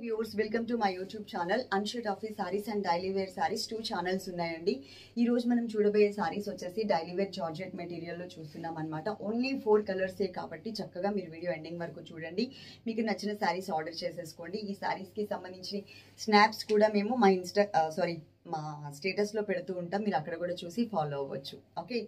Viewers welcome to my YouTube channel అన్షర్ట్ office sarees and daily wear sarees 2 channels ఉన్నాయండి. ఈ రోజు మనం చూడబోయే సారీస్ వచ్చేసి డైలీ వేర్ జార్జెట్ మెటీరియల్ లో చూస్తున్నాం అన్నమాట. ఓన్లీ 4 కలర్సే కాబట్టి చక్కగా మీరు వీడియో ఎండింగ్ వరకు చూడండి. మీకు నచ్చిన సారీస్ ఆర్డర్ చేసేసుకోండి. ఈ సారీస్ కి సంబంధించి స్నాప్స్ కూడా మేము మా స్టేటస్ లో పెడుతూ ఉంటాం. మీరు అక్కడ కూడా చూసి ఫాలో అవ్వచ్చు. ఓకే,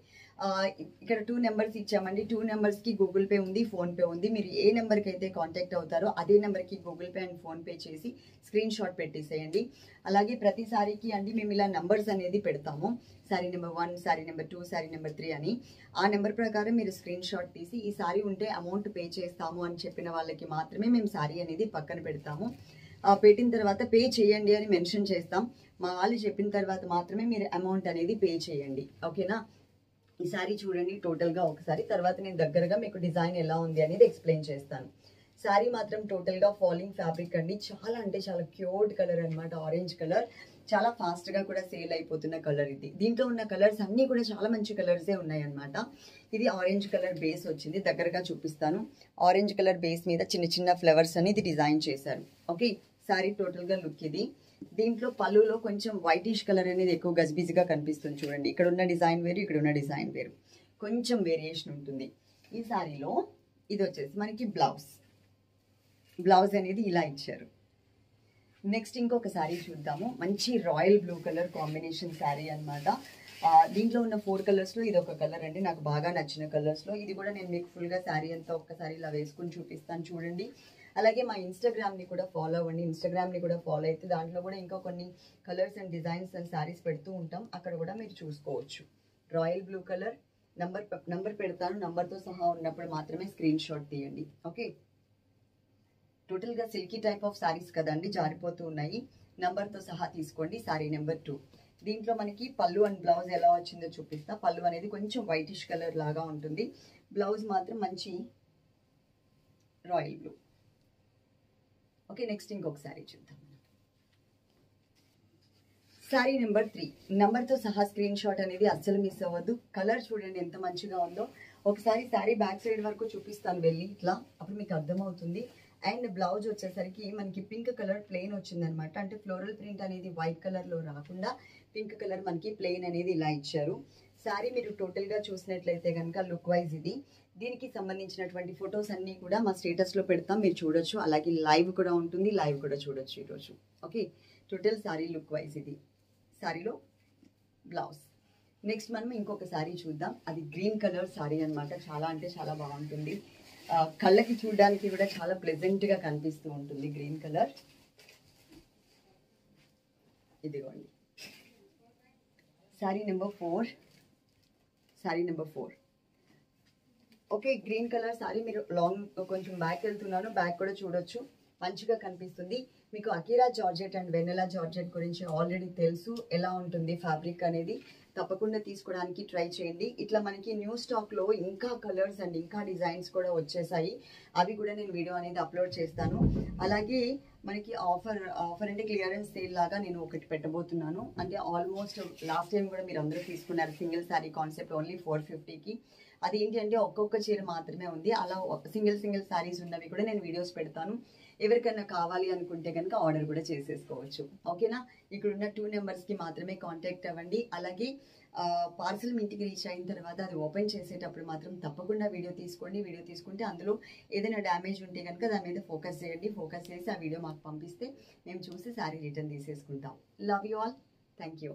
ఇక్కడ 2 నెంబర్స్ ఇచ్చామండి. 2 నెంబర్స్ కి గూగుల్ పే ఉంది, ఫోన్ పే ఉంది. మీరు ఏ నెంబర్ కి అయితే కాంటాక్ట్ అవుతారో అదే నెంబర్ కి Google pay and phone pay చేసి స్క్రీన్ షాట్ పెట్టేసేయండి. అలాగే ప్రతి సారీకి అండి మేము ఇలా నంబర్స్ అనేది పెడతాము. Sorry number 1, sorry number 2, sorry number 3 అని. ఆ నెంబర్ ప్రకారం మీరు స్క్రీన్ షాట్ తీసి ఈ సారీ ఉంటే అమౌంట్ పే చేస్తాము అని చెప్పిన వాళ్ళకి మాత్రమే మేము సారీ అనేది పక్కన పెడతాము. పెట్టిన తర్వాత పే చేయండి అని మెన్షన్ చేస్తాం. మా వాళ్ళు చెప్పిన తర్వాత మాత్రమే మీరు అమౌంట్ అనేది పే చేయండి. ఓకేనా? ఈ సారీ చూడండి టోటల్ గా ఒకసారి, తర్వాత నేను దగ్గరగా మీకు డిజైన్ ఎలా ఉంది అనేది ఎక్స్ప్లెయిన్ చేస్తాను. సారీ మాత్రం టోటల్ గా ఫాలింగ్ ఫ్యాబ్రిక్ అండి. చాలా అంటే చాలా క్యూట్ కలర్ అనమాట. ఆరెంజ్ కలర్, చాలా ఫాస్ట్ గా కూడా సేల్ అయిపోతున్న కలర్ ఇది. దీంట్లో ఉన్న కలర్స్ అన్ని కూడా చాలా మంచి కలర్సే ఉన్నాయి అనమాట. ఇది ఆరెంజ్ కలర్ బేస్ వచ్చింది. దగ్గరగా చూపిస్తాను. ఆరెంజ్ కలర్ బేస్ మీద చిన్న చిన్న ఫ్లవర్స్ అనేది డిజైన్ చేశారు. ఓకే, సారీ టోటల్ గా లుక్ ఇది. దీంట్లో పళ్ళులో కొంచెం వైటిష్ కలర్ అనేది ఎక్కువ గజిబిజిగా కనిపిస్తుంది. చూడండి, ఇక్కడ ఉన్న డిజైన్ వేరు, ఇక్కడ ఉన్న డిజైన్ వేరు, కొంచెం వేరియేషన్ ఉంటుంది. ఈ సారీలో ఇది వచ్చేసి మనకి బ్లౌజ్ అనేది ఇలా ఇచ్చారు. నెక్స్ట్ ఇంకొక శారీ చూద్దాము. మంచి royal blue colour combination sari అనమాట. దీంట్లో ఉన్న 4 కలర్స్ లో ఇది ఒక కలర్ అండి, నాకు బాగా నచ్చిన కలర్స్ లో. ఇది కూడా నేను మీకు ఫుల్ గా శారీ అంతా ఒక్కసారి ఇలా వేసుకుని చూపిస్తాను చూడండి. అలాగే మా ఇన్స్టాగ్రామ్ ని కూడా ఫాలో అవ్వండి. ఇన్స్టాగ్రామ్ ని కూడా ఫాలో అయితే దాంట్లో కూడా ఇంకా కొన్ని colours and designs and saris పెడుతూ ఉంటాం. అక్కడ కూడా మీరు చూసుకోవచ్చు. రాయల్ బ్లూ కలర్ నంబర్ పెడతాను. నంబర్ తో సహా ఉన్నప్పుడు మాత్రమే స్క్రీన్ షాట్ తీయండి. ఓకే, టోటల్ గా సిల్కీ టైప్ ఆఫ్ సారీస్ కదండి, జారిపోతూ ఉన్నాయి. నంబర్ తో సహా తీసుకోండి. Sorry number 2. దీంట్లో మనకి పళ్ళు అండ్ బ్లౌజ్ ఎలా వచ్చిందో చూపిస్తా. పళ్ళు అనేది కొంచెం వైటిష్ కలర్ లాగా ఉంటుంది. బ్లౌజ్ మాత్రం మంచి రాయల్ బ్లూ. ఓకే, నెక్స్ట్ ఇంకొక సారీ చూద్దాం. Sorry number 3. నంబర్ తో సహా స్క్రీన్ షాట్ అనేది అస్సలు మిస్ అవ్వద్దు. కలర్ చూడండి ఎంత మంచిగా ఉందో. ఒకసారి సారీ బ్యాక్ సైడ్ వరకు చూపిస్తాను వెళ్ళి ఇట్లా, అప్పుడు మీకు అర్థమవుతుంది. అండ్ బ్లౌజ్ వచ్చేసరికి మనకి పింక్ కలర్ ప్లెయిన్ వచ్చిందనమాట. అంటే ఫ్లోరల్ ప్రింట్ అనేది వైట్ కలర్ లో రాకుండా పింక్ కలర్ మనకి ప్లెయిన్ అనేది ఇలా ఇచ్చారు. సారీ మీరు టోటల్ గా చూసినట్లయితే కనుక లుక్ వైజ్ ఇది. దీనికి సంబంధించినటువంటి ఫొటోస్ అన్ని కూడా మా స్టేటస్ లో పెడతాం, మీరు చూడొచ్చు. అలాగే లైవ్ కూడా ఉంటుంది, లైవ్ కూడా చూడొచ్చు ఈరోజు. Okay, total sorry look wise ఇది. సారీలో బ్లౌజ్. నెక్స్ట్ మనం ఇంకొక సారీ చూద్దాం. అది గ్రీన్ కలర్ సారీ అనమాట. చాలా అంటే చాలా బాగుంటుంది. కళ్ళకి చూడడానికి కూడా చాలా ప్లెజెంట్ గా కనిపిస్తూ ఉంటుంది గ్రీన్ కలర్. ఇదిగోండి sorry number 4. Okay, green colour sorry. మీరు లాంగ్ కొంచెం బ్యాక్ వెళ్తున్నాను, బ్యాక్ కూడా చూడొచ్చు. మంచిగా కనిపిస్తుంది. మీకు Akira georgette and Vennela georgette గురించి ఆల్రెడీ తెలుసు, ఎలా ఉంటుంది ఫ్యాబ్రిక్ అనేది. తప్పకుండా తీసుకోవడానికి ట్రై చేయండి. ఇట్లా మనకి న్యూ స్టాక్ లో ఇంకా కలర్స్ అండ్ ఇంకా డిజైన్స్ కూడా వచ్చేసాయి. అవి కూడా నేను వీడియో అనేది అప్లోడ్ చేస్తాను. అలాగే మనకి ఆఫర్ అంటే క్లియరెన్స్ సేల్ లాగా నేను ఒకటి పెట్టబోతున్నాను. అంటే ఆల్మోస్ట్ లాస్ట్ టైం కూడా మీరు అందరూ తీసుకున్నారు సింగిల్ శారీ కాన్సెప్ట్ ఓన్లీ 450కి. అది ఏంటి అంటే ఒక్కొక్క చీర మాత్రమే ఉంది. అలా సింగిల్ శారీస్ ఉన్నవి కూడా నేను వీడియోస్ పెడతాను. ఎవరికైనా కావాలి అనుకుంటే కనుక ఆర్డర్ కూడా చేసేసుకోవచ్చు. ఓకేనా? ఇక్కడ ఉన్న 2 నెంబర్స్ కి మాత్రమే కాంటాక్ట్ అవ్వండి. అలాగే పార్సల్ మీ ఇంటికి రీచ్ అయిన తర్వాత అది ఓపెన్ చేసేటప్పుడు మాత్రం తప్పకుండా వీడియో తీసుకోండి. వీడియో తీసుకుంటే అందులో ఏదైనా డ్యామేజ్ ఉంటే కనుక దాని మీద ఫోకస్ చేయండి. ఫోకస్ చేసి ఆ వీడియో మాకు పంపిస్తే మేము చూసి శారీ రిటర్న్ తీసేసుకుంటాం. Love you all. Thank you.